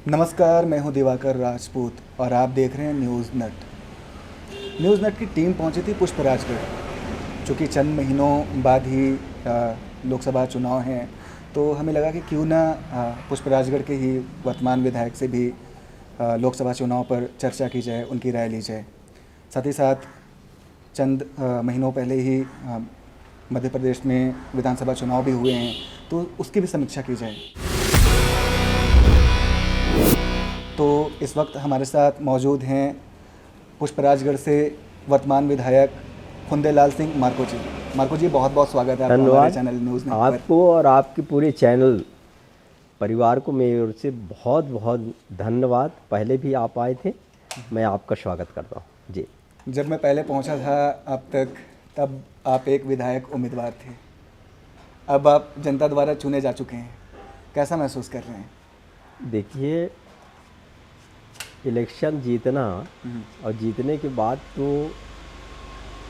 नमस्कार, मैं हूं दिवाकर राजपूत और आप देख रहे हैं न्यूज़ नट। न्यूज़ नट की टीम पहुंची थी पुष्पराजगढ़। चूँकि चंद महीनों बाद ही लोकसभा चुनाव हैं, तो हमें लगा कि क्यों ना पुष्पराजगढ़ के ही वर्तमान विधायक से भी लोकसभा चुनाव पर चर्चा की जाए, उनकी राय ली जाए। साथ ही साथ चंद महीनों पहले ही मध्य प्रदेश में विधानसभा चुनाव भी हुए हैं, तो उसकी भी समीक्षा की जाए। तो इस वक्त हमारे साथ मौजूद हैं पुष्पराजगढ़ से वर्तमान विधायक फुंदेलाल सिंह मार्को जी। मार्को जी, बहुत बहुत स्वागत है आपका हमारे धन्यवाद चैनल न्यूज़ नेट पर। आपको और आपके पूरे चैनल परिवार को मेरी ओर से बहुत बहुत धन्यवाद। पहले भी आप आए थे, मैं आपका स्वागत करता हूँ जी। जब मैं पहले पहुंचा था अब तक, तब आप एक विधायक उम्मीदवार थे। अब आप जनता द्वारा चुने जा चुके हैं, कैसा महसूस कर रहे हैं? देखिए, इलेक्शन जीतना और जीतने के बाद तो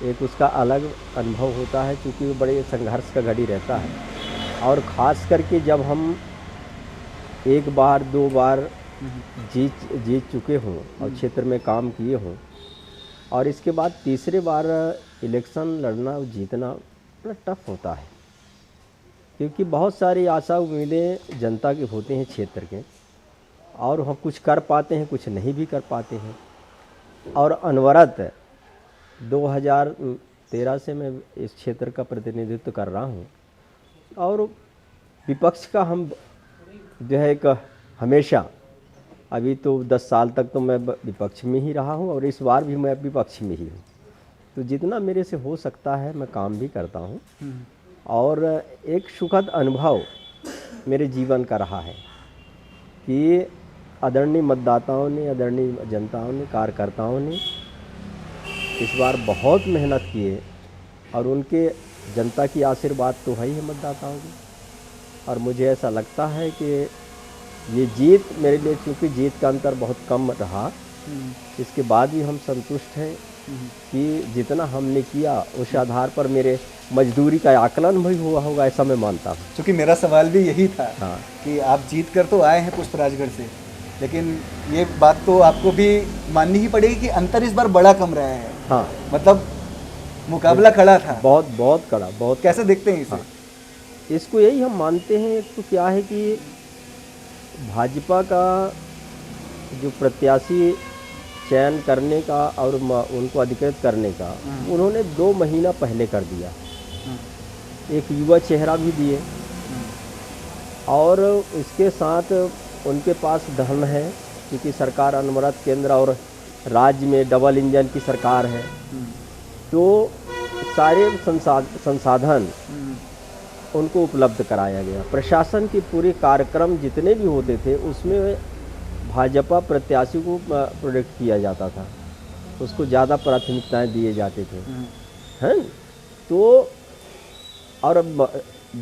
एक उसका अलग अनुभव होता है, क्योंकि वो बड़े संघर्ष का घड़ी रहता है। और ख़ास करके जब हम एक बार दो बार जीत चुके हों और क्षेत्र में काम किए हों, और इसके बाद तीसरे बार इलेक्शन लड़ना और जीतना बड़ा टफ होता है, क्योंकि बहुत सारी आशा उम्मीदें जनता के होते हैं क्षेत्र के, और हम कुछ कर पाते हैं, कुछ नहीं भी कर पाते हैं। और अनवरत 2013 से मैं इस क्षेत्र का प्रतिनिधित्व कर रहा हूँ, और विपक्ष का हम जो है एक हमेशा, अभी तो 10 साल तक तो मैं विपक्ष में ही रहा हूँ, और इस बार भी मैं विपक्ष में ही हूँ। तो जितना मेरे से हो सकता है मैं काम भी करता हूँ, और एक सुखद अनुभव मेरे जीवन का रहा है कि आदरणीय मतदाताओं ने, आदरणीय जनताओं ने, कार्यकर्ताओं ने इस बार बहुत मेहनत किए, और उनके जनता की आशीर्वाद तो है ही है मतदाताओं की। और मुझे ऐसा लगता है कि ये जीत मेरे लिए, चूँकि जीत का अंतर बहुत कम रहा, इसके बाद भी हम संतुष्ट हैं कि जितना हमने किया उस आधार पर मेरे मजदूरी का आकलन भी हुआ होगा, ऐसा मैं मानता हूँ। क्योंकि मेरा सवाल भी यही था। हाँ। कि आप जीत कर तो आए हैं पुष्पराजगढ़ से, लेकिन ये बात तो आपको भी माननी ही पड़ेगी कि अंतर इस बार बड़ा कम रहा है। हाँ, मतलब मुकाबला खड़ा था। बहुत बहुत कड़ा, बहुत। कैसे देखते हैं इसे? हाँ, इसको यही हम मानते हैं। एक तो क्या है कि भाजपा का जो प्रत्याशी चयन करने का और उनको अधिकृत करने का उन्होंने 2 महीना पहले कर दिया। एक युवा चेहरा भी दिए, और इसके साथ उनके पास धन है, क्योंकि सरकार अनवरत केंद्र और राज्य में डबल इंजन की सरकार है। तो सारे संसाधन उनको उपलब्ध कराया गया। प्रशासन के पूरे कार्यक्रम जितने भी होते थे उसमें भाजपा प्रत्याशी को प्रोटेक्ट किया जाता था, उसको ज़्यादा प्राथमिकताएं दिए जाते थे, हैं। तो और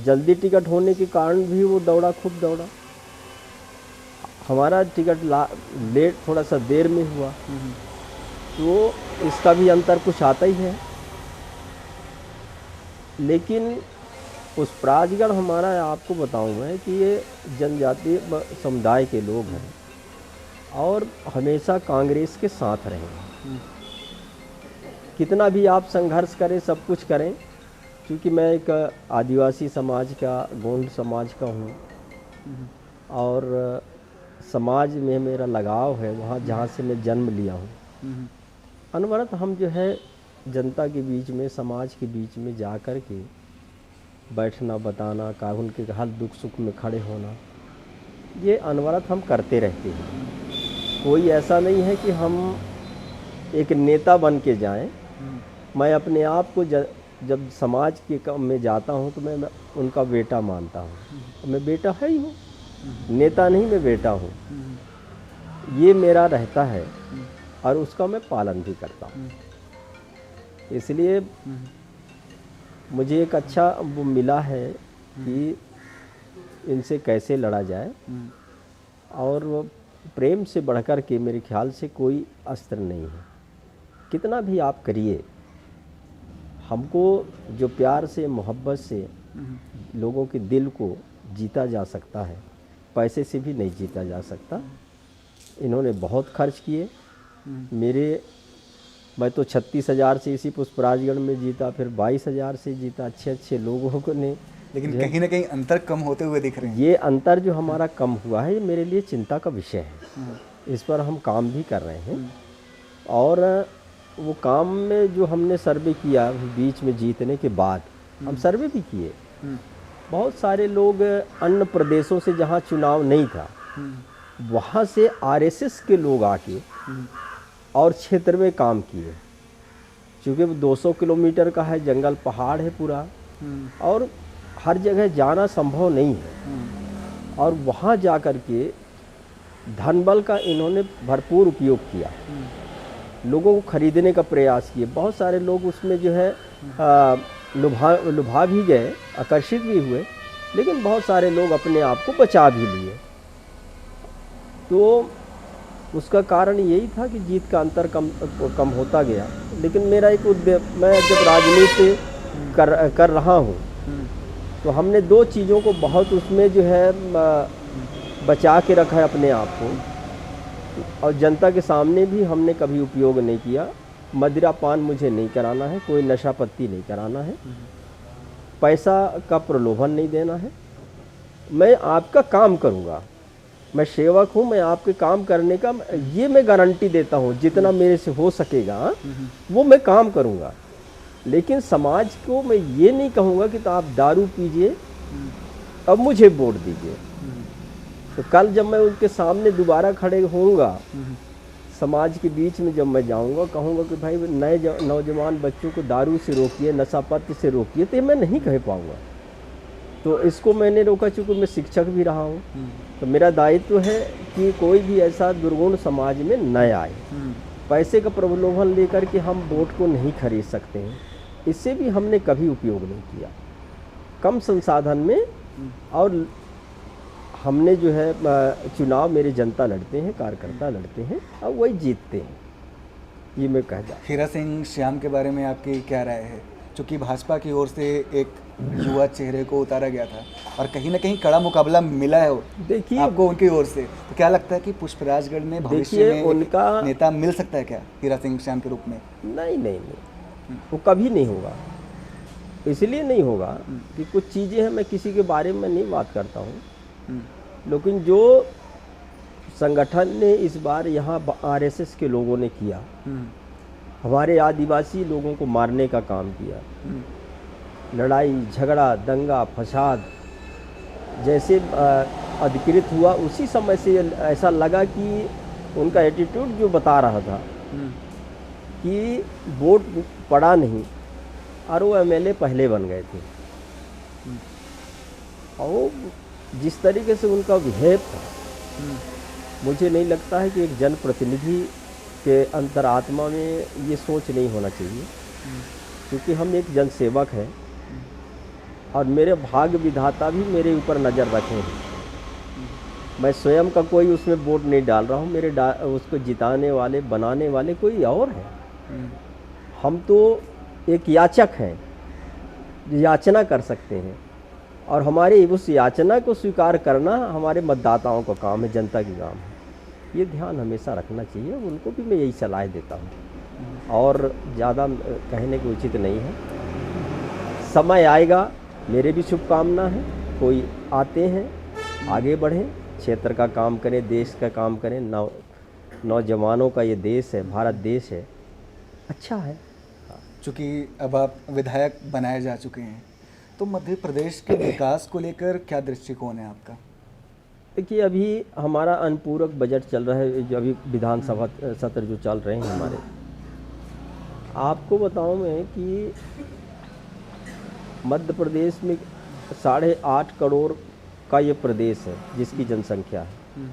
जल्दी टिकट होने के कारण भी वो दौड़ा, खूब दौड़ा। हमारा टिकट लेट, थोड़ा सा देर में हुआ, तो इसका भी अंतर कुछ आता ही है। लेकिन पुष्पराजगढ़ हमारा, आपको बताऊं मैं कि ये जनजातीय समुदाय के लोग हैं, और हमेशा कांग्रेस के साथ रहे हैं। कितना भी आप संघर्ष करें, सब कुछ करें, क्योंकि मैं एक आदिवासी समाज का, गोंड समाज का हूँ, और समाज में मेरा लगाव है, वहाँ जहाँ से मैं जन्म लिया हूँ। अनवरत हम जो है जनता के बीच में, समाज के बीच में जा कर के बैठना, बताना, का उनके हर दुख सुख में खड़े होना, ये अनवरत हम करते रहते हैं। कोई ऐसा नहीं है कि हम एक नेता बन के जाएं। मैं अपने आप को जब समाज के काम में जाता हूं तो मैं उनका बेटा मानता हूं। मैं बेटा है ही हूँ, नेता नहीं, मैं बेटा हूँ। ये मेरा रहता है, और उसका मैं पालन भी करता हूँ। इसलिए मुझे एक अच्छा वो मिला है कि इनसे कैसे लड़ा जाए, और वो प्रेम से बढ़कर के मेरे ख्याल से कोई अस्त्र नहीं है। कितना भी आप करिए, हमको जो प्यार से, मोहब्बत से लोगों के दिल को जीता जा सकता है, पैसे से भी नहीं जीता जा सकता। इन्होंने बहुत खर्च किए। मैं तो 36,000 से इसी पुष्पराजगढ़ में जीता, फिर 22,000 से जीता। अच्छे अच्छे लोगों को ने, लेकिन कहीं ना कहीं अंतर कम होते हुए दिख रहे हैं। ये अंतर जो हमारा कम हुआ है, ये मेरे लिए चिंता का विषय है। इस पर हम काम भी कर रहे हैं। और वो काम में जो हमने सर्वे किया बीच में जीतने के बाद, हम सर्वे भी किए। बहुत सारे लोग अन्य प्रदेशों से जहाँ चुनाव नहीं था, वहाँ से आरएसएस के लोग आके और क्षेत्र में काम किए। क्योंकि वो 200 किलोमीटर का है, जंगल पहाड़ है पूरा, और हर जगह जाना संभव नहीं है। और वहाँ जा कर के धनबल का इन्होंने भरपूर उपयोग किया, लोगों को खरीदने का प्रयास किए। बहुत सारे लोग उसमें जो है लुभा भी गए, आकर्षित भी हुए, लेकिन बहुत सारे लोग अपने आप को बचा भी लिए। तो उसका कारण यही था कि जीत का अंतर कम होता गया। लेकिन मेरा एक उद्देश्य, मैं जब राजनीति कर रहा हूँ, तो हमने दो चीज़ों को बहुत उसमें जो है बचा के रखा है अपने आप को, और जनता के सामने भी हमने कभी उपयोग नहीं किया। मदिरा पान मुझे नहीं कराना है, कोई नशा पत्ती नहीं कराना है, पैसा का प्रलोभन नहीं देना है। मैं आपका काम करूँगा, मैं सेवक हूँ, मैं आपके काम करने का ये मैं गारंटी देता हूँ। जितना मेरे से हो सकेगा वो मैं काम करूँगा। लेकिन समाज को मैं ये नहीं कहूँगा कि तो आप दारू पीजिए, अब मुझे वोट दीजिए। तो कल जब मैं उनके सामने दोबारा खड़े होऊंगा, समाज के बीच में जब मैं जाऊंगा, कहूँगा कि भाई नए नौजवान बच्चों को दारू से रोकिए, नशापत्ति से रोकिए, तो मैं नहीं कह पाऊँगा। तो इसको मैंने रोका, चूँकि मैं शिक्षक भी रहा हूँ। तो मेरा दायित्व है कि कोई भी ऐसा दुर्गुण समाज में न आए। पैसे का प्रलोभन लेकर के हम वोट को नहीं खरीद सकते हैं, इससे भी हमने कभी उपयोग नहीं किया। कम संसाधन में, और हमने जो है चुनाव मेरे जनता लड़ते हैं, कार्यकर्ता लड़ते हैं, और वही जीतते हैं, ये मैं कहता। हीरा सिंह श्याम के बारे में आपकी क्या राय है? चूँकि भाजपा की ओर से एक युवा चेहरे को उतारा गया था और कहीं ना कहीं कड़ा मुकाबला मिला है देखिए आपको उनकी ओर से, तो क्या लगता है कि पुष्पराजगढ़ में भविष्य में उनका नेता मिल सकता है क्या हीरा सिंह श्याम के रूप में? नहीं, वो कभी नहीं होगा। इसलिए नहीं होगा कि कुछ चीज़ें हैं, मैं किसी के बारे में नहीं बात करता हूँ, लेकिन जो संगठन ने इस बार यहाँ आरएसएस के लोगों ने किया, हमारे आदिवासी लोगों को मारने का काम किया, लड़ाई झगड़ा दंगा फसाद जैसे अधिकृत हुआ, उसी समय से ऐसा लगा कि उनका एटीट्यूड जो बता रहा था कि वोट पड़ा नहीं, और वो एमएलए पहले बन गए थे। और जिस तरीके से उनका बिहेव था, मुझे नहीं लगता है कि एक जनप्रतिनिधि के अंतरात्मा में ये सोच नहीं होना चाहिए, क्योंकि हम एक जनसेवक हैं और मेरे भाग्य विधाता भी मेरे ऊपर नज़र रखे हैं। मैं स्वयं का कोई उसमें वोट नहीं डाल रहा हूँ, उसको जिताने वाले बनाने वाले कोई और है। हम तो एक याचक हैं, याचना कर सकते हैं, और हमारी उस याचना को स्वीकार करना हमारे मतदाताओं का काम है, जनता की काम है। ये ध्यान हमेशा रखना चाहिए, उनको भी मैं यही सलाह देता हूँ। और ज़्यादा कहने की उचित नहीं है, समय आएगा, मेरे भी शुभकामना है। कोई आते हैं, आगे बढ़ें, क्षेत्र का काम करें, देश का काम करें। नौजवानों का ये देश है, भारत देश है, अच्छा है। चूँकि अब आप विधायक बनाए जा चुके हैं, तो मध्य प्रदेश के विकास को लेकर क्या दृष्टिकोण है आपका? देखिए, अभी हमारा अनुपूरक बजट चल रहा है, जो अभी विधानसभा सत्र जो चल रहे हैं हमारे। आपको बताऊं मैं कि मध्य प्रदेश में 8.5 करोड़ का ये प्रदेश है, जिसकी जनसंख्या है।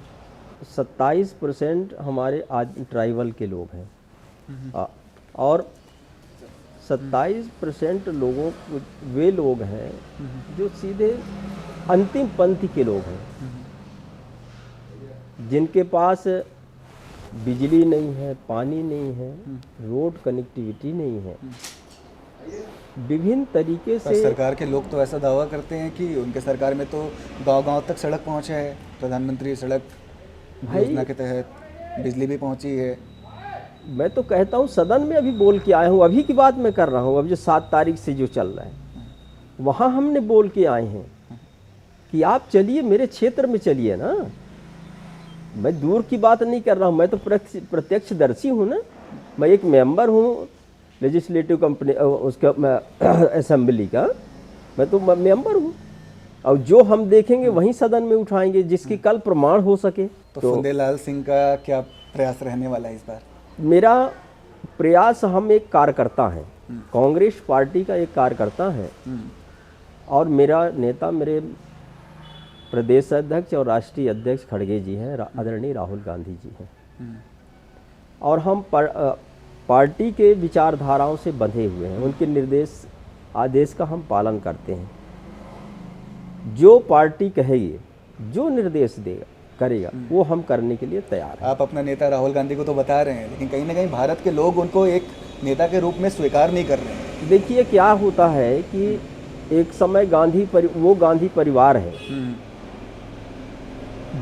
27% हमारे आज ट्राइबल के लोग हैं, और 27% लोगों वे लोग हैं जो सीधे अंतिम पंक्ति के लोग हैं, जिनके पास बिजली नहीं है, पानी नहीं है, रोड कनेक्टिविटी नहीं है। विभिन्न तरीके से सरकार के लोग तो ऐसा दावा करते हैं कि उनके सरकार में तो गांव-गांव तक सड़क पहुंचा है, प्रधानमंत्री सड़क योजना के तहत। बिजली भी पहुंची है। मैं तो कहता हूँ सदन में अभी बोल के आया हूँ, अभी की बात मैं कर रहा हूँ, अब जो 7 तारीख से जो चल रहा है वहाँ हमने बोल के आए हैं कि आप चलिए मेरे क्षेत्र में चलिए ना। मैं दूर की बात नहीं कर रहा हूँ, मैं तो प्रत्यक्षदर्शी हूँ ना। मैं एक मेंबर हूँ लेजिस्लेटिव कंपनी उसका असेंबली का, मैं तो मेंबर हूँ। और जो हम देखेंगे वहीं सदन में उठाएंगे जिसकी कल प्रमाण हो सके। तो फुंदेलाल सिंह का क्या प्रयास रहने वाला है इस बार? मेरा प्रयास, हम एक कार्यकर्ता हैं, कांग्रेस पार्टी का एक कार्यकर्ता है, और मेरा नेता मेरे प्रदेश अध्यक्ष और राष्ट्रीय अध्यक्ष खड़गे जी हैं, आदरणीय राहुल गांधी जी हैं। और हम पार्टी के विचारधाराओं से बंधे हुए हैं, उनके निर्देश आदेश का हम पालन करते हैं। जो पार्टी कहेगी, जो निर्देश देगा करेगा, वो हम करने के लिए तैयार हैं। आप अपना नेता राहुल गांधी को तो बता रहे हैं, लेकिन कहीं ना कहीं भारत के लोग उनको एक नेता के रूप में स्वीकार नहीं कर रहे हैं। देखिए क्या होता है कि एक समय वो गांधी परिवार है।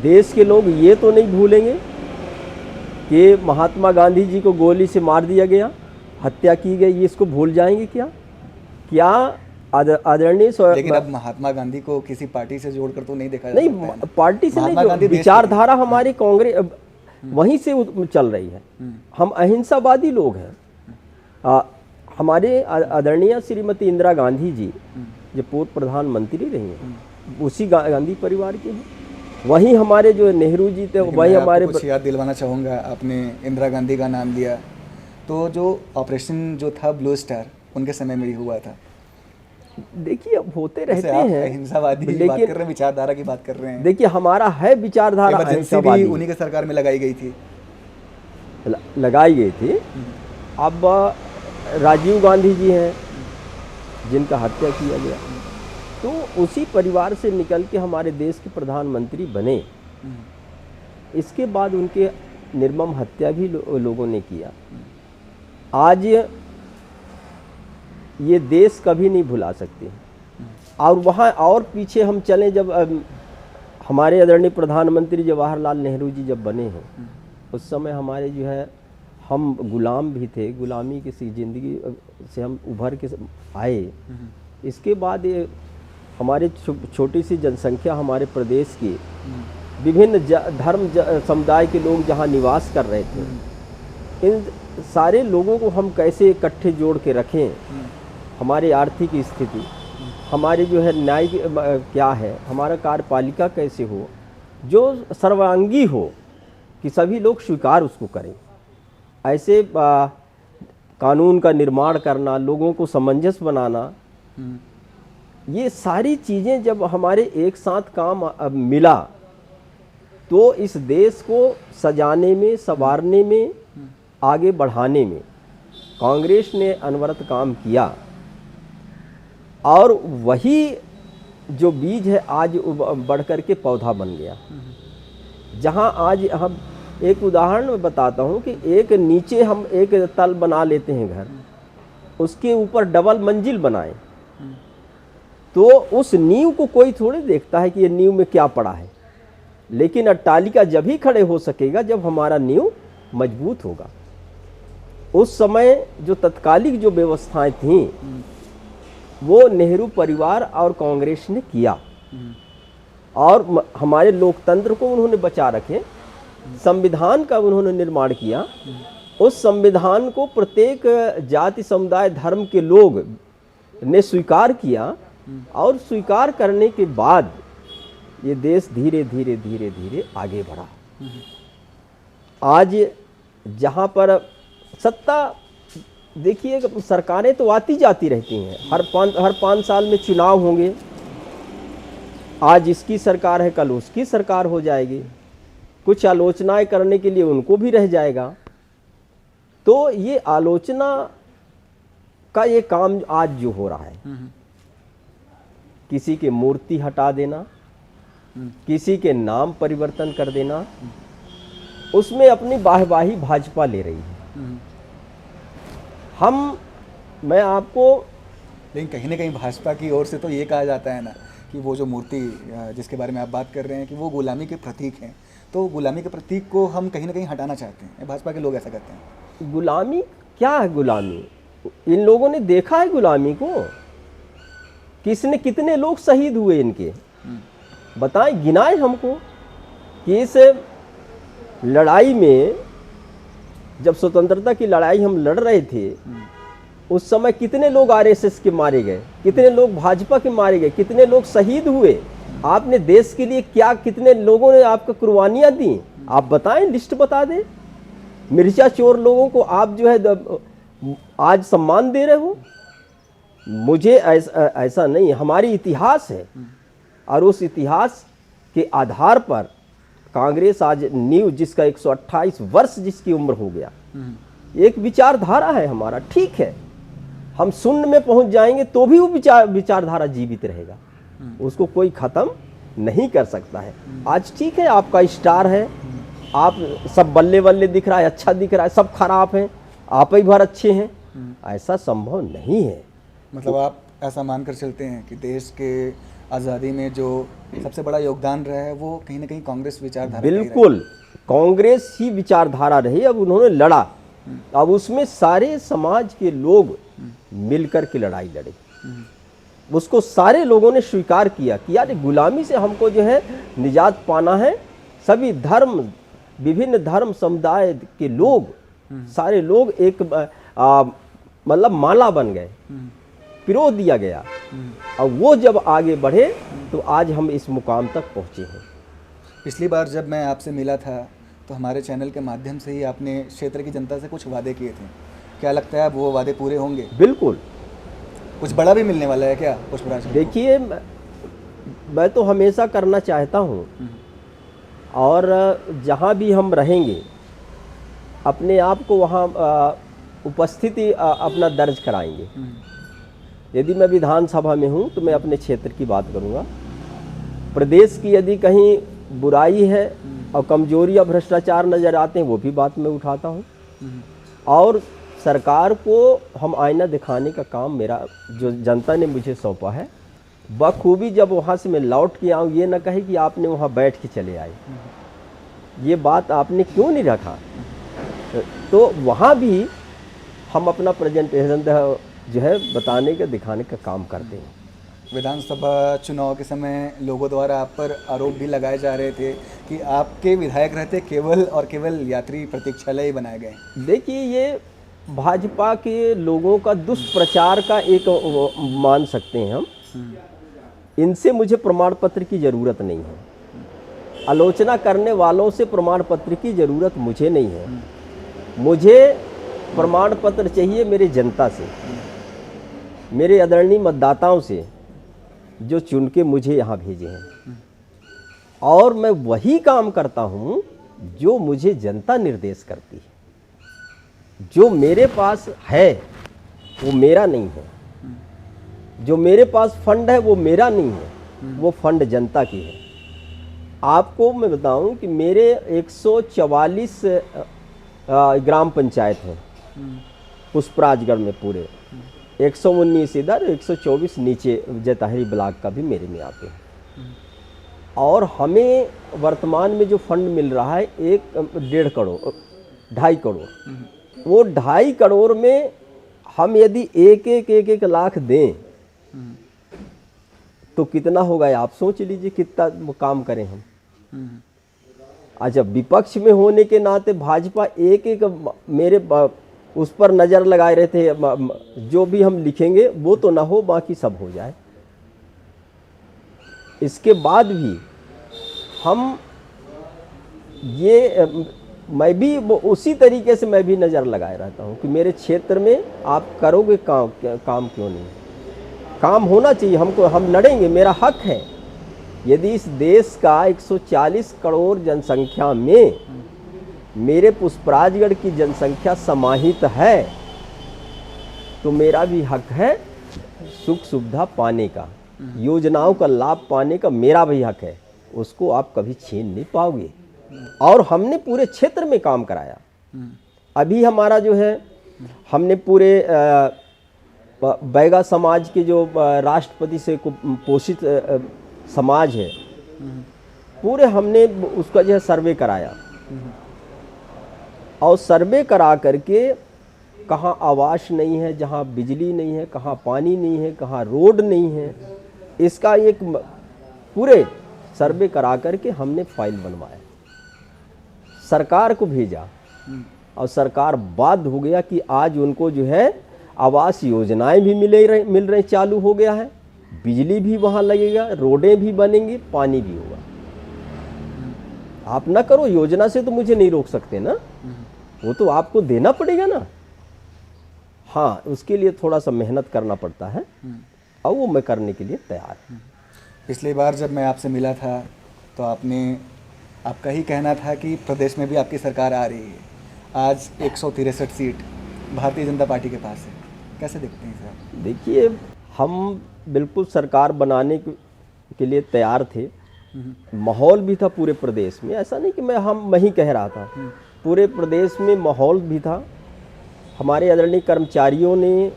देश के लोग ये तो नहीं भूलेंगे कि महात्मा गांधी जी को गोली से मार दिया गया, हत्या की गई, ये इसको भूल जाएंगे क्या आदरणीय? लेकिन अब महात्मा गांधी को किसी पार्टी से जोड़कर तो नहीं देखा जा नहीं, सकता है ना। पार्टी से नहीं, विचारधारा हमारी कांग्रेस वहीं से चल रही है। हम अहिंसावादी लोग हैं। हमारे आदरणीय श्रीमती इंदिरा गांधी जी जो पूर्व प्रधानमंत्री रही हैं, उसी गांधी परिवार के हैं। वहीं हमारे जो नेहरू जी थे, वहीं हमारे कुछ याद दिलवाना चाहूँगा। आपने इंदिरा गांधी का नाम लिया, तो जो ऑपरेशन जो था ब्लू स्टार उनके समय में ही हुआ था। देखिए अब होते रहते हैं, अहिंसावादी बात कर रहे हैं, विचारधारा की बात कर रहे हैं। देखिए हमारा है विचारधारा अहिंसावादी, उन्हीं के सरकार में लगाई गई थी। अब राजीव गांधी जी हैं जिनका हत्या किया गया, तो उसी परिवार से निकल के हमारे देश के प्रधानमंत्री बने। इसके बाद उनके निर्मम हत्या भी लोगों ने किया। आज ये देश कभी नहीं भुला सकते। और वहाँ और पीछे हम चलें, जब हमारे आदरणीय प्रधानमंत्री जवाहरलाल नेहरू जी जब बने हैं, उस समय हमारे जो है हम गुलाम भी थे, गुलामी की ज़िंदगी से हम उभर के आए। इसके बाद ये हमारे छोटी सी जनसंख्या हमारे प्रदेश की विभिन्न धर्म समुदाय के लोग जहाँ निवास कर रहे थे, इन सारे लोगों को हम कैसे इकट्ठे जोड़ के रखें, हमारी आर्थिक स्थिति, हमारी जो है न्याय क्या है, हमारा कार्यपालिका कैसे हो, जो सर्वांगी हो कि सभी लोग स्वीकार उसको करें। ऐसे कानून का निर्माण करना, लोगों को समंजस बनाना, ये सारी चीज़ें जब हमारे एक साथ काम मिला तो इस देश को सजाने में, संवारने में, आगे बढ़ाने में कांग्रेस ने अनवरत काम किया। और वही जो बीज है आज बढ़ कर के पौधा बन गया। जहाँ आज हम एक उदाहरण में बताता हूँ कि एक नीचे हम एक तल बना लेते हैं घर, उसके ऊपर डबल मंजिल बनाए, तो उस नींव को कोई थोड़े देखता है कि ये नींव में क्या पड़ा है। लेकिन अट्टालिका जब ही खड़े हो सकेगा जब हमारा नींव मजबूत होगा। उस समय जो तत्कालिक जो व्यवस्थाएं थीं वो नेहरू परिवार और कांग्रेस ने किया, और हमारे लोकतंत्र को उन्होंने बचा रखे। संविधान का उन्होंने निर्माण किया। उस संविधान को प्रत्येक जाति, समुदाय, धर्म के लोग ने स्वीकार किया, और स्वीकार करने के बाद ये देश धीरे धीरे धीरे धीरे आगे बढ़ा। आज जहाँ पर सत्ता, देखिए सरकारें तो आती जाती रहती हैं, हर 5 साल में चुनाव होंगे। आज इसकी सरकार है, कल उसकी सरकार हो जाएगी, कुछ आलोचनाएं करने के लिए उनको भी रह जाएगा। तो ये आलोचना का ये काम आज जो हो रहा है, किसी के मूर्ति हटा देना, किसी के नाम परिवर्तन कर देना, उसमें अपनी वाहवाही भाजपा ले रही है। मैं आपको, लेकिन कहीं ना कहीं भाजपा की ओर से तो ये कहा जाता है ना कि वो जो मूर्ति जिसके बारे में आप बात कर रहे हैं कि वो गुलामी के प्रतीक हैं, तो तो गुलामी के प्रतीक को हम कहीं ना कहीं हटाना चाहते हैं, भाजपा के लोग ऐसा कहते हैं। गुलामी क्या है? गुलामी इन लोगों ने देखा है गुलामी को? किसने, कितने लोग शहीद हुए इनके, बताएं, गिनाए हमको कि इस लड़ाई में, जब स्वतंत्रता की लड़ाई हम लड़ रहे थे, उस समय कितने लोग आरएसएस के मारे गए, कितने लोग भाजपा के मारे गए, कितने लोग शहीद हुए। आपने देश के लिए क्या, कितने लोगों ने आपको कुर्बानियां दी, आप बताएं, लिस्ट बता दें। मिर्चा चोर लोगों को आप जो है आज सम्मान दे रहे हो। मुझे ऐसा नहीं, हमारी इतिहास है और उस इतिहास के आधार पर कांग्रेस आज न्यू, जिसका 128 वर्ष जिसकी उम्र हो गया, एक विचारधारा है हमारा। ठीक है, हम शून्य में पहुंच जाएंगे तो भी वो विचारधारा जीवित रहेगा, उसको कोई खत्म नहीं कर सकता है। आज ठीक है, आपका स्टार है, आप सब बल्ले बल्ले दिख रहा है, अच्छा दिख रहा है, सब खराब हैं, आप ही भर अच्छे हैं, ऐसा संभव नहीं है। मतलब आप ऐसा मानकर चलते हैं कि देश के आज़ादी में जो सबसे बड़ा योगदान रहा है वो कहीं ना कहीं कांग्रेस विचारधारा का ही रहा है। बिल्कुल, कांग्रेस ही विचारधारा रही। अब उन्होंने लड़ा, अब उसमें सारे समाज के लोग मिलकर के लड़ाई लड़े, उसको सारे लोगों ने स्वीकार किया कि यार गुलामी से हमको जो है निजात पाना है। सभी धर्म, विभिन्न धर्म समुदाय के लोग, सारे लोग एक मतलब माला बन गए, पिरो दिया गया। और वो जब आगे बढ़े तो आज हम इस मुकाम तक पहुँचे हैं। पिछली बार जब मैं आपसे मिला था तो हमारे चैनल के माध्यम से ही आपने क्षेत्र की जनता से कुछ वादे किए थे, क्या लगता है अब वो वादे पूरे होंगे? बिल्कुल। कुछ बड़ा भी मिलने वाला है क्या पुष्पराज को? देखिए, मैं तो हमेशा करना चाहता हूँ, और जहाँ भी हम रहेंगे अपने आप को वहाँ उपस्थिति अपना दर्ज कराएंगे। यदि मैं विधानसभा में हूँ तो मैं अपने क्षेत्र की बात करूँगा। प्रदेश की यदि कहीं बुराई है और कमजोरी और भ्रष्टाचार नज़र आते हैं, वो भी बात मैं उठाता हूँ। और सरकार को हम आईना दिखाने का काम, मेरा जो जनता ने मुझे सौंपा है, बखूबी जब वहाँ से मैं लौट के आऊँ, ये ना कहे कि आपने वहाँ बैठ के चले आए, ये बात आपने क्यों नहीं रखा। तो वहाँ भी हम अपना प्रेजेंटेशन जो है बताने का, दिखाने का काम करते हैं। विधानसभा चुनाव के समय लोगों द्वारा आप पर आरोप भी लगाए जा रहे थे कि आपके विधायक रहते केवल और केवल यात्री प्रतीक्षालय ही बनाए गए। देखिए, ये भाजपा के लोगों का दुष्प्रचार का एक मान सकते हैं हम। इनसे मुझे प्रमाण पत्र की ज़रूरत नहीं है, आलोचना करने वालों से प्रमाण पत्र की ज़रूरत मुझे नहीं है। मुझे प्रमाण पत्र चाहिए मेरे जनता से, मेरे आदरणीय मतदाताओं से, जो चुन के मुझे यहाँ भेजे हैं। और मैं वही काम करता हूँ जो मुझे जनता निर्देश करती है। जो मेरे पास है वो मेरा नहीं है, जो मेरे पास फंड है वो मेरा नहीं है, वो फंड जनता की है। आपको मैं बताऊं कि मेरे 144 ग्राम पंचायत हैं पुष्पराजगढ़ में पूरे, 119 इधर, 124 नीचे जताहरी ब्लॉक का भी मेरे में आते हैं। और हमें वर्तमान में जो फंड मिल रहा है 1.5 करोड़, 2.5 करोड़, वो 2.5 करोड़ में हम यदि एक लाख दें तो कितना होगा आप सोच लीजिए, कितना काम करें हम। अच्छा, विपक्ष में होने के नाते भाजपा एक मेरे उस पर नज़र लगाए रहते हैं, जो भी हम लिखेंगे वो तो ना हो, बाकी सब हो जाए। इसके बाद भी हम ये, मैं भी उसी तरीके से मैं भी नज़र लगाए रहता हूँ कि मेरे क्षेत्र में आप करोगे काम क्यों नहीं। काम होना चाहिए हमको, हम लड़ेंगे, मेरा हक है। यदि इस देश का 140 करोड़ जनसंख्या में मेरे पुष्पराजगढ़ की जनसंख्या समाहित है तो मेरा भी हक है सुख सुविधा पाने का, योजनाओं का लाभ पाने का मेरा भी हक है, उसको आप कभी छीन नहीं पाओगे। और हमने पूरे क्षेत्र में काम कराया। अभी हमारा जो है, हमने पूरे बैगा समाज के जो राष्ट्रपति से पोषित समाज है, पूरे हमने उसका जो है सर्वे कराया, और सर्वे करा करके कहाँ आवास नहीं है, जहाँ बिजली नहीं है, कहाँ पानी नहीं है, कहाँ रोड नहीं है, इसका एक पूरे सर्वे करा करके हमने फाइल बनवाया, सरकार को भेजा, और सरकार बाध्य हो गया कि आज उनको जो है आवास योजनाएं भी मिल रही चालू हो गया है, बिजली भी वहाँ लगेगा, रोडें भी बनेंगी, पानी भी होगा। आप ना करो, योजना से तो मुझे नहीं रोक सकते ना, वो तो आपको देना पड़ेगा ना। हाँ, उसके लिए थोड़ा सा मेहनत करना पड़ता है, और वो मैं करने के लिए तैयार हूँ। पिछली बार जब मैं आपसे मिला था तो आपका ही कहना था कि प्रदेश में भी आपकी सरकार आ रही है। आज 163 सीट भारतीय जनता पार्टी के पास है, कैसे देखते हैं सर? देखिए, हम बिल्कुल सरकार बनाने के लिए तैयार थे, माहौल भी था पूरे प्रदेश में, ऐसा नहीं कि मैं ही कह रहा था, पूरे प्रदेश में माहौल भी था। हमारे आदरणीय कर्मचारियों ने,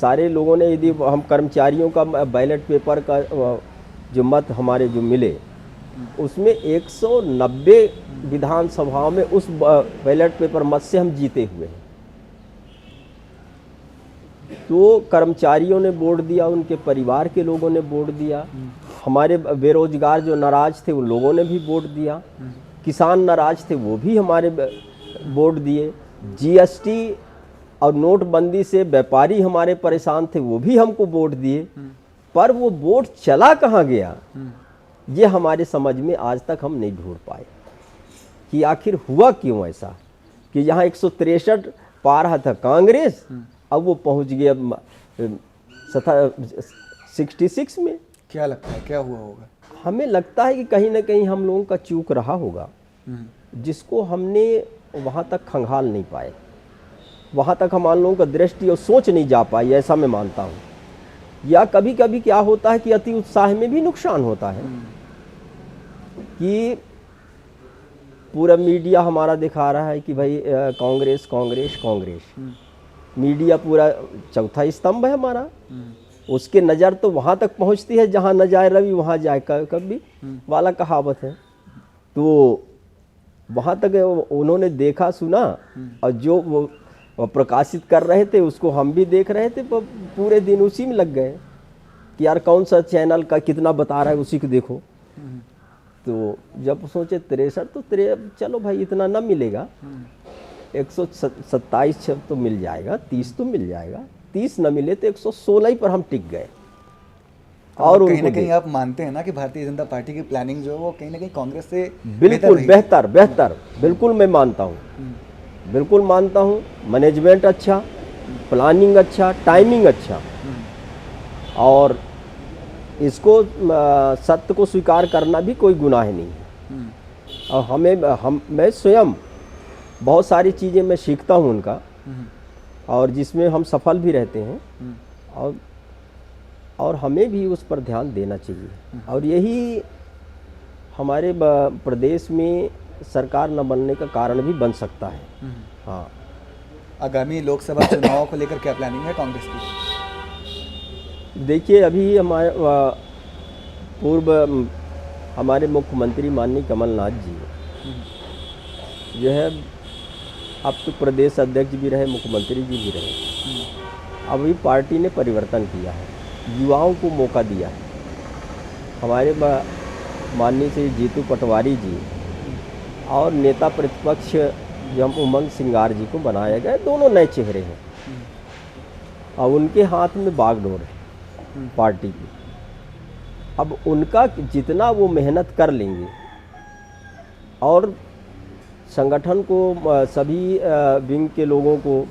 सारे लोगों ने, यदि हम कर्मचारियों का बैलेट पेपर का जो मत हमारे जो मिले, उसमें 190 विधानसभाओं में उस बैलेट पेपर मत से हम जीते हुए हैं। तो कर्मचारियों ने वोट दिया, उनके परिवार के लोगों ने वोट दिया, हमारे बेरोजगार जो नाराज थे उन लोगों ने भी वोट दिया, किसान नाराज थे वो भी हमारे वोट दिए, जीएसटी और नोटबंदी से व्यापारी हमारे परेशान थे वो भी हमको वोट दिए। पर वो वोट चला कहाँ गया, ये हमारे समझ में आज तक हम नहीं ढूंढ पाए कि आखिर हुआ क्यों ऐसा, कि यहाँ 163 पा रहा था कांग्रेस, अब वो पहुँच गया 66 में। क्या लगता है क्या हुआ होगा? हमें लगता है कि कहीं ना कहीं हम लोगों का चूक रहा होगा, जिसको हमने वहाँ तक खंगाल नहीं पाए, वहाँ तक हम लोगों का दृष्टि और सोच नहीं जा पाई, ऐसा मैं मानता हूँ। या कभी कभी क्या होता है कि अति उत्साह में भी नुकसान होता है, कि पूरा मीडिया हमारा दिखा रहा है कि भाई कांग्रेस कांग्रेस कांग्रेस, मीडिया पूरा चौथा स्तंभ है हमारा, उसके नज़र तो वहाँ तक पहुँचती है जहाँ न जाए रवि वहाँ जाए कभी वाला कहावत है। तो वहाँ तक उन्होंने देखा सुना, और जो वो प्रकाशित कर रहे थे उसको हम भी देख रहे थे, पर पूरे दिन उसी में लग गए कि यार कौन सा चैनल का कितना बता रहा है उसी को देखो। तो जब सोचे 63 तो चलो भाई इतना ना मिलेगा, 127 तो मिल जाएगा, 30 तो मिल जाएगा, 30 न मिले तो 116 ही पर हम टिक गए। और कहीं ना कहीं आप मानते हैं ना कि भारतीय जनता पार्टी की प्लानिंग जो है वो कहीं ना कहीं कांग्रेस से बिल्कुल बेहतर बिल्कुल मैं मानता हूँ, बिल्कुल मानता हूँ। मैनेजमेंट अच्छा, प्लानिंग अच्छा, टाइमिंग अच्छा, और इसको सत्य को स्वीकार करना भी कोई गुनाह नहीं है। और मैं स्वयं बहुत सारी चीज़ें मैं सीखता हूँ उनका, और जिसमें हम सफल भी रहते हैं, और हमें भी उस पर ध्यान देना चाहिए। और यही हमारे प्रदेश में सरकार न बनने का कारण भी बन सकता है। हाँ, आगामी लोकसभा चुनाव को लेकर क्या प्लानिंग है कांग्रेस की? देखिए, अभी हमारे पूर्व हमारे मुख्यमंत्री माननीय कमलनाथ जी जो है, अब तो प्रदेश अध्यक्ष भी रहे, मुख्यमंत्री जी भी रहे। अभी पार्टी ने परिवर्तन किया है, युवाओं को मौका दिया है। हमारे माननीय श्री जीतू पटवारी जी और नेता प्रतिपक्ष जो उमंग सिंगार जी को बनाया गया, दोनों नए चेहरे हैं, और उनके हाथ में बागडोर है पार्टी की। अब उनका जितना वो मेहनत कर लेंगे, और संगठन को सभी विंग के लोगों को,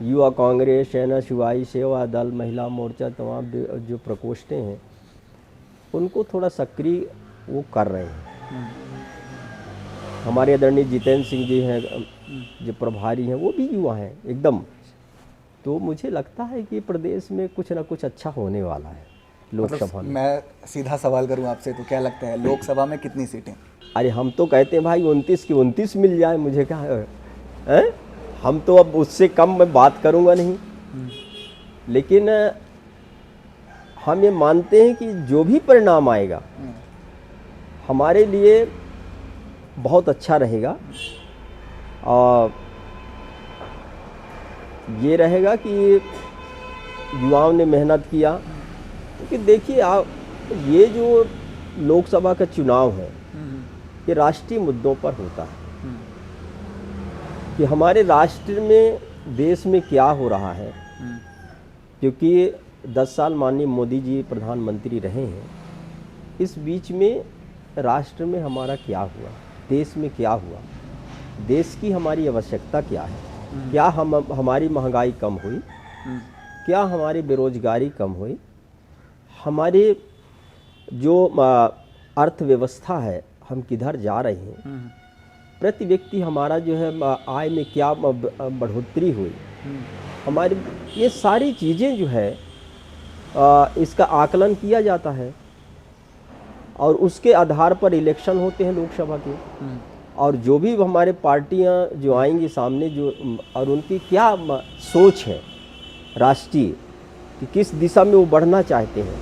युवा कांग्रेस, सेना शिवाई सेवा दल, महिला मोर्चा, तमाम जो प्रकोष्ठें हैं, उनको थोड़ा सक्रिय वो कर रहे हैं। हमारे आदरणीय जितेंद्र सिंह जी हैं जो प्रभारी हैं, वो भी युवा हैं एकदम। तो मुझे लगता है कि प्रदेश में कुछ ना कुछ अच्छा होने वाला है लोकसभा में। मैं सीधा सवाल करूं आपसे तो क्या लगता है लोकसभा में कितनी सीटें? अरे हम तो कहते हैं भाई 29 की 29 मिल जाए, मुझे क्या है, हम तो अब उससे कम मैं बात करूंगा नहीं। लेकिन हम ये मानते हैं कि जो भी परिणाम आएगा, हमारे लिए बहुत अच्छा रहेगा। और ये रहेगा कि युवाओं ने मेहनत किया, क्योंकि देखिए आप, ये जो लोकसभा का चुनाव है ये राष्ट्रीय मुद्दों पर होता है कि हमारे राष्ट्र में, देश में क्या हो रहा है। क्योंकि 10 साल माननीय मोदी जी प्रधानमंत्री रहे हैं, इस बीच में राष्ट्र में हमारा क्या हुआ, देश में क्या हुआ, देश की हमारी आवश्यकता क्या है, क्या हमारी महंगाई कम हुई, क्या हमारी बेरोजगारी कम हुई, हमारी जो अर्थव्यवस्था है हम किधर जा रहे हैं, प्रति व्यक्ति हमारा जो है आय में क्या बढ़ोतरी हुई, हमारी ये सारी चीज़ें जो है इसका आकलन किया जाता है और उसके आधार पर इलेक्शन होते हैं लोकसभा के। और जो भी हमारे पार्टियां जो आएंगी सामने, जो और उनकी क्या सोच है राष्ट्रीय, कि किस दिशा में वो बढ़ना चाहते हैं,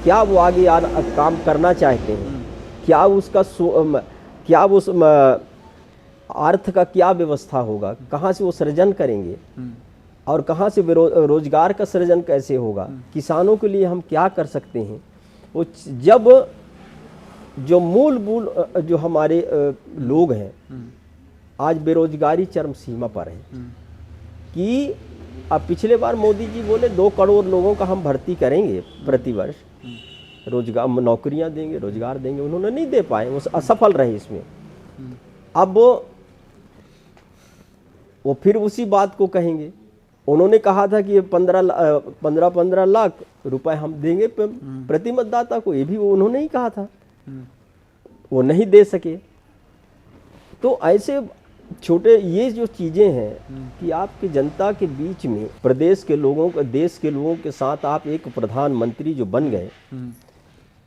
क्या वो आगे काम करना चाहते हैं, क्या उसका क्या उस अर्थ का क्या व्यवस्था होगा, कहाँ से वो सृजन करेंगे और कहाँ से रोजगार का सृजन कैसे होगा, किसानों के लिए हम क्या कर सकते हैं। वो जब जो मूल जो हमारे लोग हैं, आज बेरोजगारी चरम सीमा पर है कि अब पिछले बार मोदी जी बोले 2 करोड़ लोगों का हम भर्ती करेंगे प्रतिवर्ष, रोजगार नौकरियां देंगे, रोजगार देंगे, उन्होंने नहीं दे पाए, वो असफल रहे इसमें। अब वो फिर उसी बात को कहेंगे। उन्होंने कहा था कि 15 लाख रुपए हम देंगे प्रति मतदाता को, ये भी वो उन्होंने ही कहा था, वो नहीं दे सके। तो ऐसे छोटे ये जो चीज़ें हैं कि आपकी जनता के बीच में, प्रदेश के लोगों को, देश के लोगों के साथ आप एक प्रधानमंत्री जो बन गए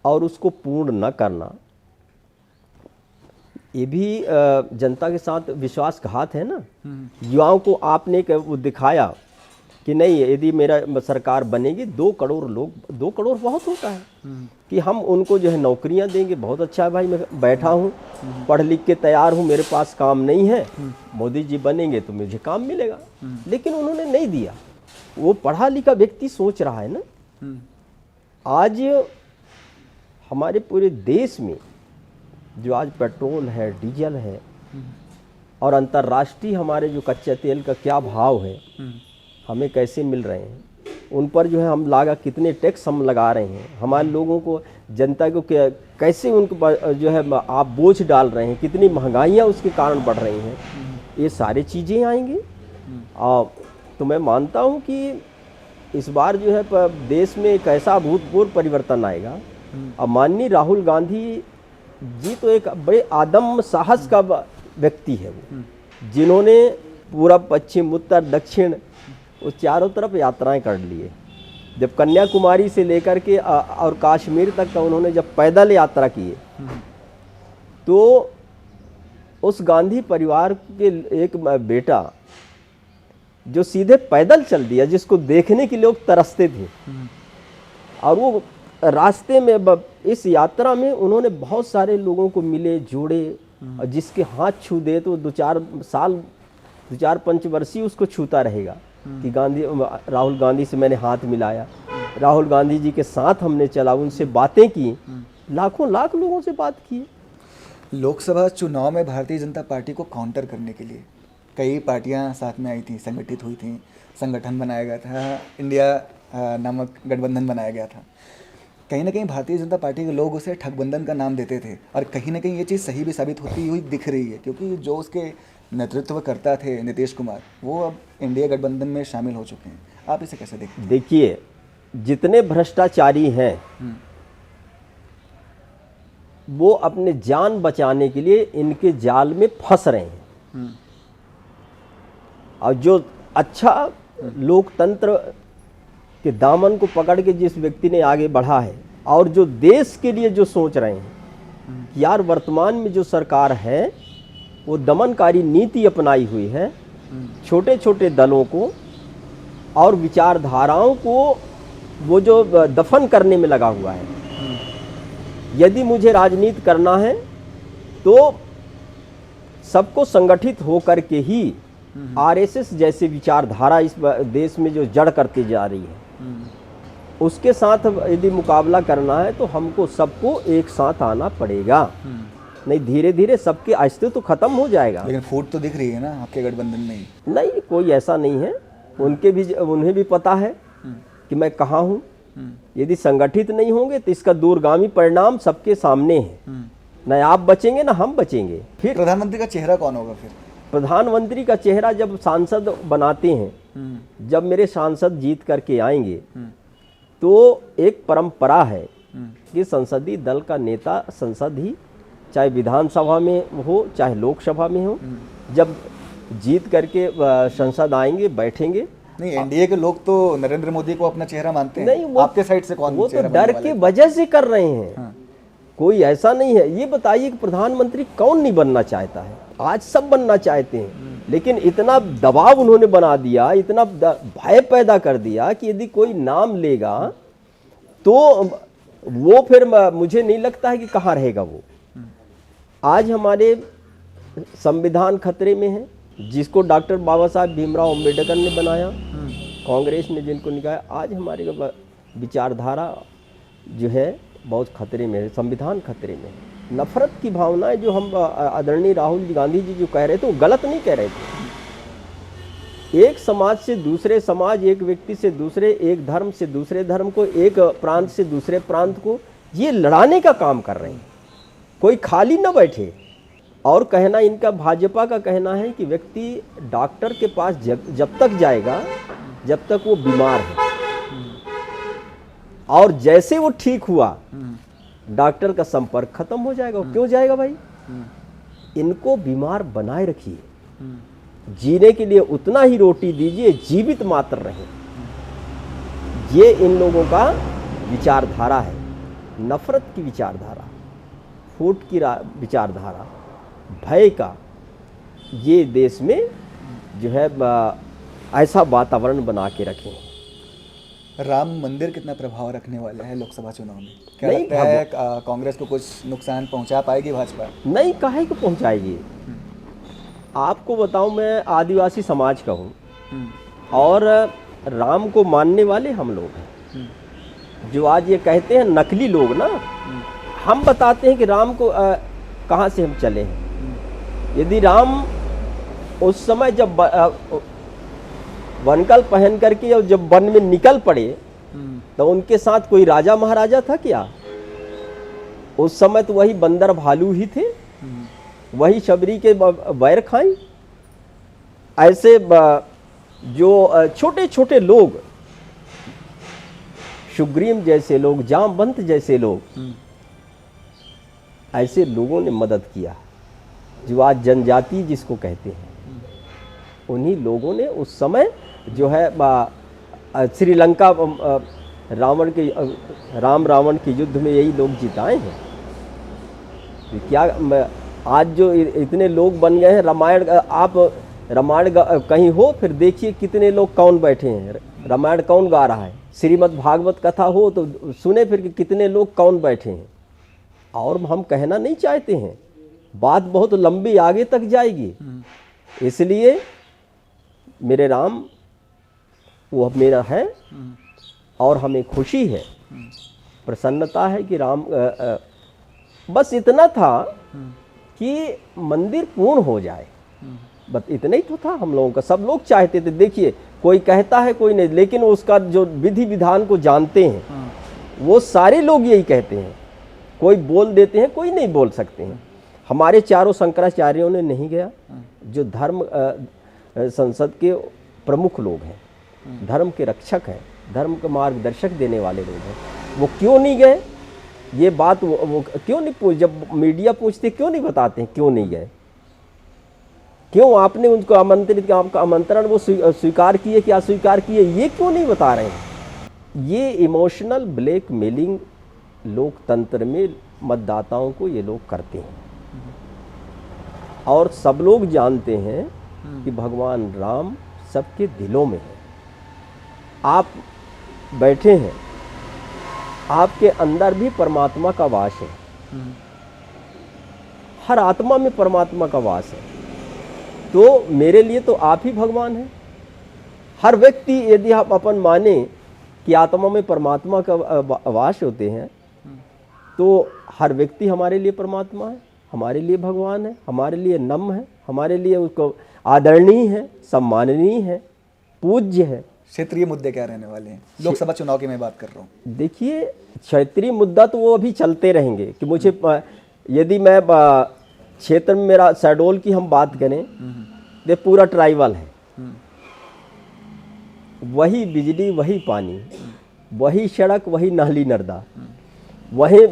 और उसको पूर्ण न करना, ये भी जनता के साथ विश्वासघात है ना। युवाओं को आपने वो दिखाया कि नहीं, यदि मेरा सरकार बनेगी 2 करोड़ लोग, 2 करोड़ बहुत होता है, कि हम उनको जो है नौकरियां देंगे। बहुत अच्छा है भाई, मैं बैठा हूँ, पढ़ लिख के तैयार हूँ, मेरे पास काम नहीं है, मोदी जी बनेंगे तो मुझे काम मिलेगा। लेकिन उन्होंने नहीं दिया। वो पढ़ा लिखा व्यक्ति सोच रहा है ना। आज हमारे पूरे देश में जो आज पेट्रोल है, डीजल है और अंतर्राष्ट्रीय हमारे जो कच्चे तेल का क्या भाव है, हमें कैसे मिल रहे हैं, उन पर जो है हम लागत, कितने टैक्स हम लगा रहे हैं, हमारे लोगों को, जनता को कैसे उनको जो है आप बोझ डाल रहे हैं, कितनी महंगाइयाँ उसके कारण बढ़ रही हैं, ये सारी चीज़ें आएंगी। और तो मैं मानता हूँ कि इस बार जो है देश में एक ऐसा अभूतपूर्व परिवर्तन आएगा। और माननीय राहुल गांधी जी तो एक बड़े आदम साहस का व्यक्ति है, वो जिन्होंने पूरा पश्चिम, उत्तर, दक्षिण, वो चारों तरफ यात्राएं कर लिए। जब कन्याकुमारी से लेकर के और कश्मीर तक का उन्होंने जब पैदल यात्रा किए, तो उस गांधी परिवार के एक बेटा जो सीधे पैदल चल दिया, जिसको देखने के लोग तरसते थे, और वो रास्ते में इस यात्रा में उन्होंने बहुत सारे लोगों को मिले, जोड़े, और जिसके हाथ छू दे तो 2-4 पंचवर्षीय उसको छूता रहेगा कि राहुल गांधी से मैंने हाथ मिलाया, राहुल गांधी जी के साथ हमने चला, उनसे बातें की, लाखों लाख लोगों से बात की। लोकसभा चुनाव में भारतीय जनता पार्टी को काउंटर करने के लिए कई पार्टियां साथ में आई थी, संगठित हुई थी, संगठन बनाया गया था, इंडिया नामक गठबंधन बनाया गया था। कहीं ना कहीं भारतीय जनता पार्टी के लोग उसे ठगबंधन का नाम देते थे, और कहीं ना कहीं ये चीज़ सही भी साबित होती हुई दिख रही है, क्योंकि जो उसके नेतृत्व करता थे नीतीश कुमार, वो अब इंडिया गठबंधन में शामिल हो चुके हैं। आप इसे कैसे देखते हैं? देखिए, जितने भ्रष्टाचारी हैं वो अपने जान बचाने के लिए इनके जाल में फंस रहे हैं। और जो अच्छा लोकतंत्र के दामन को पकड़ के जिस व्यक्ति ने आगे बढ़ा है, और जो देश के लिए जो सोच रहे हैं, यार वर्तमान में जो सरकार है वो दमनकारी नीति अपनाई हुई है, छोटे छोटे दलों को और विचारधाराओं को वो जो दफन करने में लगा हुआ है। यदि मुझे राजनीति करना है तो सबको संगठित होकर के ही आरएसएस जैसे विचारधारा इस देश में जो जड़ करती जा रही है उसके साथ यदि मुकाबला करना है तो हमको सबको एक साथ आना पड़ेगा, नहीं धीरे धीरे सबके अस्तित्व तो खत्म हो जाएगा। लेकिन फूट तो दिख रही है ना आपके गठबंधन में। नहीं, कोई ऐसा नहीं है, उन्हें भी पता है कि मैं कहाँ हूँ। यदि संगठित नहीं होंगे तो इसका दूरगामी परिणाम सबके सामने है, न आप बचेंगे न हम बचेंगे। फिर प्रधानमंत्री का चेहरा कौन होगा फिर? प्रधानमंत्री का चेहरा जब सांसद बनाते हैं, जब मेरे सांसद जीत करके आएंगे तो एक परंपरा है कि संसदीय दल का नेता संसद ही, चाहे विधानसभा में हो चाहे लोकसभा में हो, जब जीत करके संसद आएंगे बैठेंगे। नहीं, एनडीए के लोग तो नरेंद्र मोदी को अपना चेहरा मानते हैं। नहीं, आपके साइड से कौन? वो तो डर के वजह से कर रहे हैं। कोई ऐसा नहीं है। ये बताइए कि प्रधानमंत्री कौन नहीं बनना चाहता है? आज सब बनना चाहते हैं, लेकिन इतना दबाव उन्होंने बना दिया, इतना भय पैदा कर दिया कि यदि कोई नाम लेगा तो वो फिर मुझे नहीं लगता है कि कहाँ रहेगा वो। आज हमारे संविधान खतरे में है, जिसको डॉक्टर बाबा साहब भीमराव अम्बेडकर ने बनाया, कांग्रेस ने जिनको निकाला। आज हमारी विचारधारा जो है बहुत खतरे में है, संविधान खतरे में है। नफरत की भावनाएं जो हम आदरणीय राहुल गांधी जी जो कह रहे थे वो गलत नहीं कह रहे थे। एक समाज से दूसरे समाज, एक व्यक्ति से दूसरे, एक धर्म से दूसरे धर्म को, एक प्रांत से दूसरे प्रांत को ये लड़ाने का काम कर रहे हैं। कोई खाली न बैठे। और कहना इनका, भाजपा का कहना है कि व्यक्ति डॉक्टर के पास जब तक जाएगा जब तक वो बीमार है, और जैसे वो ठीक हुआ डॉक्टर का संपर्क खत्म हो जाएगा। क्यों जाएगा भाई? इनको बीमार बनाए रखिए, जीने के लिए उतना ही रोटी दीजिए, जीवित मात्र रहे। ये इन लोगों का विचारधारा है, नफरत की विचारधारा, फूट की विचारधारा, भय का। ये देश में जो है ऐसा वातावरण बना के रखें। राम मंदिर कितना प्रभाव रखने वाला है लोकसभा चुनाव में? क्या लगता है कांग्रेस को कुछ नुकसान पहुंचा पाएगी भाजपा? नहीं, काहे को पहुंचाएगी। आपको बताऊं, मैं आदिवासी समाज का हूं और राम को मानने वाले हम लोग हैं। जो आज ये कहते हैं नकली लोग ना, हम बताते हैं कि राम को कहाँ से हम चले हैं। यदि राम उस समय जब वनकल पहन करके जब वन में निकल पड़े तो उनके साथ कोई राजा महाराजा था क्या? उस समय तो वही बंदर भालू ही थे, वही शबरी के वैर खाई। ऐसे जो छोटे छोटे लोग, सुग्रीव जैसे लोग, जामवंत जैसे लोग, ऐसे लोगों ने मदद किया। जो आज जनजाति जिसको कहते हैं, उन्हीं लोगों ने उस समय जो है श्रीलंका रावण के रावण के युद्ध में यही लोग जिताए हैं। क्या आज जो इतने लोग बन गए हैं, रामायण आप रामायण कहीं हो फिर देखिए कितने लोग कौन बैठे हैं, रामायण कौन गा रहा है, श्रीमद् भागवत कथा हो तो सुने फिर कितने लोग कौन बैठे हैं। और हम कहना नहीं चाहते हैं, बात बहुत लंबी आगे तक जाएगी। इसलिए मेरे राम वो मेरा है और हमें खुशी है, प्रसन्नता है कि राम बस इतना था कि मंदिर पूर्ण हो जाए, बस इतना ही तो था हम लोगों का। सब लोग चाहते थे। देखिए, कोई कहता है कोई नहीं, लेकिन उसका जो विधि विधान को जानते हैं वो सारे लोग यही कहते हैं। कोई बोल देते हैं, कोई नहीं बोल सकते हैं। हमारे चारों शंकराचार्यों ने नहीं गया, जो धर्म संसद के प्रमुख लोग हैं, धर्म के रक्षक हैं, धर्म का मार्गदर्शक देने वाले लोग हैं, वो क्यों नहीं गए? ये बात वो क्यों नहीं जब मीडिया पूछते क्यों नहीं बताते हैं क्यों नहीं गए? क्यों आपने उनको आमंत्रित किया, आपका आमंत्रण वो स्वीकार किए कि अस्वीकार किए, ये क्यों नहीं बता रहे हैं? ये इमोशनल ब्लैकमेलिंग लोकतंत्र में मतदाताओं को ये लोग करते हैं। और सब लोग जानते हैं कि भगवान राम सबके दिलों में है। आप बैठे हैं, आपके अंदर भी परमात्मा का वास है। हर आत्मा में परमात्मा का वास है, तो मेरे लिए तो आप ही भगवान हैं। हर व्यक्ति यदि आप अपन माने कि आत्मा में परमात्मा का वास होते हैं, तो हर व्यक्ति हमारे लिए परमात्मा है, हमारे लिए भगवान है, हमारे लिए नम्र है, हमारे लिए उसको आदरणीय है, सम्माननीय है, पूज्य है। क्षेत्रीय मुद्दे क्या रहने वाले हैं? लोकसभा चुनाव की मैं बात कर रहा हूँ। देखिए, क्षेत्रीय मुद्दा तो वो अभी चलते रहेंगे कि मुझे यदि मैं क्षेत्र में मेरा शहडोल की हम बात करें, ये पूरा ट्राइबल है। वही बिजली, वही पानी, वही सड़क, वही नाली नर्दा, वही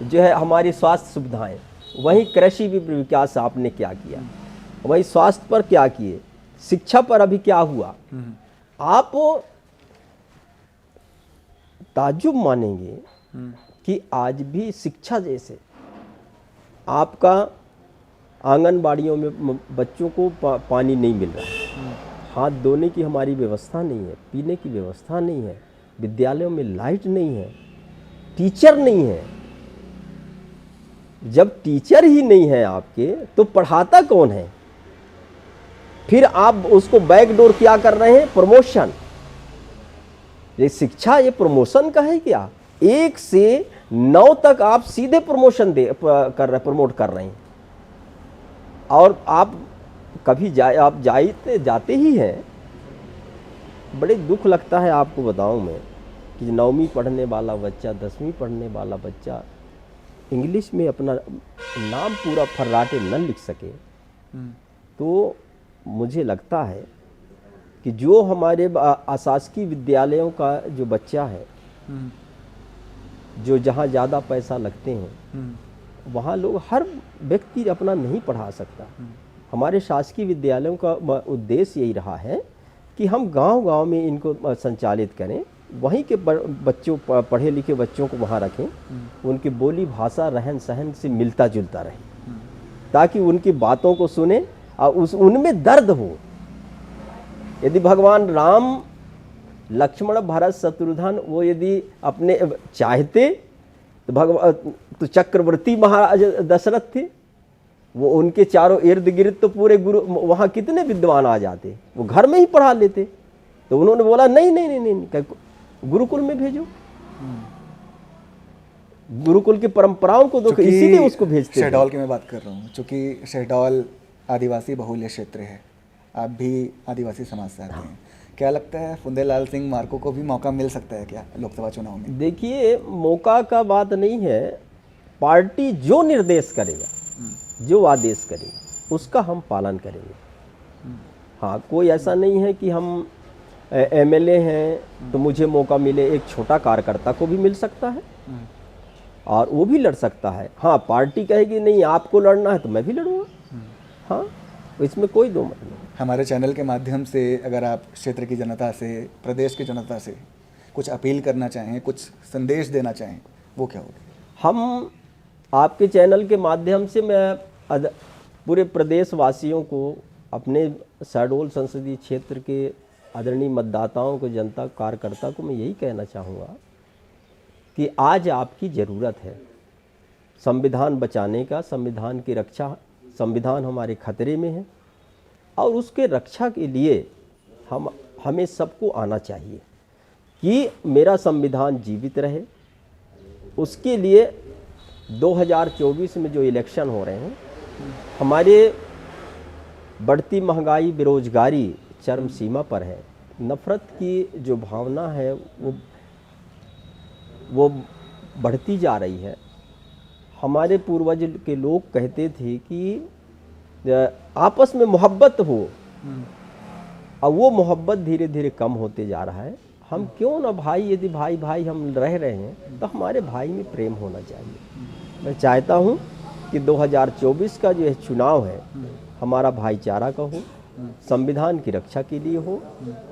जो है हमारी स्वास्थ्य सुविधाएं, वही कृषि विकास आपने क्या किया, वही स्वास्थ्य पर क्या किए, शिक्षा पर अभी क्या हुआ। आप ताज्जुब मानेंगे कि आज भी शिक्षा जैसे आपका आंगनबाड़ियों में बच्चों को पानी नहीं मिल रहा है, हाथ धोने की हमारी व्यवस्था नहीं है, पीने की व्यवस्था नहीं है, विद्यालयों में लाइट नहीं है, टीचर नहीं है। जब टीचर ही नहीं है आपके, तो पढ़ाता कौन है? फिर आप उसको बैकडोर क्या कर रहे हैं? प्रमोशन। ये शिक्षा ये प्रमोशन का है क्या? 1 से 9 तक आप सीधे प्रमोशन प्रमोट कर रहे हैं। और आप कभी आप जाते ही हैं, बड़े दुख लगता है आपको बताऊं मैं कि 9वीं पढ़ने वाला बच्चा, 10वीं पढ़ने वाला बच्चा इंग्लिश में अपना नाम पूरा फर्राटे न लिख सके। तो मुझे लगता है कि जो हमारे आशासकीय विद्यालयों का जो बच्चा है, जो जहाँ ज़्यादा पैसा लगते हैं, वहाँ लोग हर व्यक्ति अपना नहीं पढ़ा सकता। हमारे शासकीय विद्यालयों का उद्देश्य यही रहा है कि हम गांव-गांव में इनको संचालित करें, वहीं के बच्चों, पढ़े लिखे बच्चों को वहाँ रखें, उनकी बोली भाषा रहन सहन से मिलता जुलता रहे, ताकि उनकी बातों को सुने और उनमें दर्द हो। यदि भगवान राम, लक्ष्मण, भरत, शत्रुघ्न वो यदि अपने चाहते तो चक्रवर्ती महाराज दशरथ थे, वो उनके चारों इर्द गिर्द तो पूरे गुरु, वहाँ कितने विद्वान आ जाते, वो घर में ही पढ़ा लेते। तो उन्होंने बोला नहीं नहीं नहीं नहीं, गुरुकुल में भेजो, गुरुकुल की परंपराओं को देखो, इसीलिए उसको भेजते। शहडोल की मैं बात कर रहा हूँ, चूँकि शहडोल आदिवासी बहुल्य क्षेत्र है, आप भी आदिवासी समाज से आते हैं, क्या लगता है फुंदेलाल सिंह मार्को को भी मौका मिल सकता है क्या लोकसभा चुनाव में? देखिए, मौका का बात नहीं है, पार्टी जो निर्देश करेगा, जो आदेश करेगा, उसका हम पालन करेंगे। हाँ, कोई ऐसा नहीं है कि हम एमएलए हैं तो मुझे मौका मिले, एक छोटा कार्यकर्ता को भी मिल सकता है और वो भी लड़ सकता है। हाँ, पार्टी कहेगी नहीं आपको लड़ना है तो मैं भी लड़ूंगा। हाँ, इसमें कोई दो मत नहीं। हमारे चैनल के माध्यम से अगर आप क्षेत्र की जनता से, प्रदेश की जनता से कुछ अपील करना चाहें, कुछ संदेश देना चाहें, वो क्या होगा? हम आपके चैनल के माध्यम से मैं पूरे प्रदेश वासियों को, अपने शहडोल संसदीय क्षेत्र के आदरणीय मतदाताओं को, जनता कार्यकर्ता को मैं यही कहना चाहूँगा कि आज आपकी ज़रूरत है संविधान बचाने का, संविधान की रक्षा। संविधान हमारे खतरे में है और उसके रक्षा के लिए हमें सबको आना चाहिए कि मेरा संविधान जीवित रहे। उसके लिए 2024 में जो इलेक्शन हो रहे हैं, हमारे बढ़ती महंगाई, बेरोजगारी चरम सीमा पर है, नफ़रत की जो भावना है वो बढ़ती जा रही है। हमारे पूर्वज के लोग कहते थे कि आपस में मोहब्बत हो, और वो मोहब्बत धीरे धीरे कम होते जा रहा है। हम क्यों ना भाई, यदि भाई भाई हम रह रहे हैं तो हमारे भाई में प्रेम होना चाहिए। मैं चाहता हूँ कि 2024 का जो चुनाव है हमारा भाईचारा का हो, संविधान की रक्षा के लिए हो,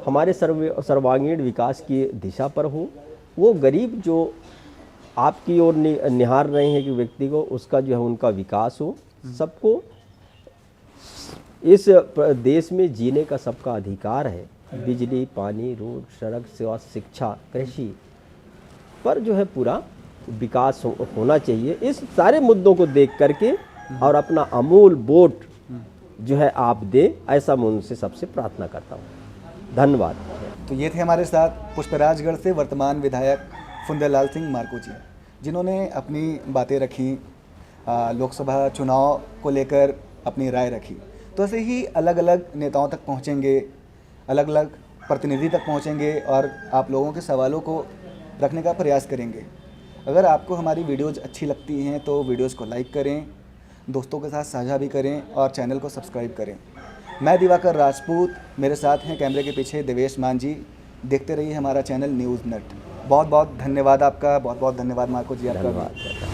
हमारे सर्वांगीण विकास की दिशा पर हो। वो गरीब जो आपकी ओर निहार रहे हैं कि व्यक्ति को, उसका जो है उनका विकास हो। सबको इस देश में जीने का सबका अधिकार है। बिजली, पानी, रोड, सड़क, स्वास्थ्य, शिक्षा, कृषि पर जो है पूरा विकास होना चाहिए। इस सारे मुद्दों को देख करके और अपना अमूल वोट जो है आप दें, ऐसा मैं उनसे सबसे प्रार्थना करता हूँ। धन्यवाद। तो ये थे हमारे साथ पुष्पराजगढ़ से वर्तमान विधायक फुंदेलाल सिंह मार्को जी, जिन्होंने अपनी बातें रखी, लोकसभा चुनाव को लेकर अपनी राय रखी। तो ऐसे ही अलग अलग नेताओं तक पहुँचेंगे, अलग अलग प्रतिनिधि तक पहुँचेंगे और आप लोगों के सवालों को रखने का प्रयास करेंगे। अगर आपको हमारी वीडियोज़ अच्छी लगती हैं तो वीडियोज़ को लाइक करें, दोस्तों के साथ साझा भी करें और चैनल को सब्सक्राइब करें। मैं दिवाकर राजपूत, मेरे साथ हैं कैमरे के पीछे देवेश मान जी। देखते रहिए हमारा चैनल न्यूज़ नेट। बहुत बहुत धन्यवाद आपका, बहुत बहुत धन्यवाद मार्को जी आपका। धन्यवाद।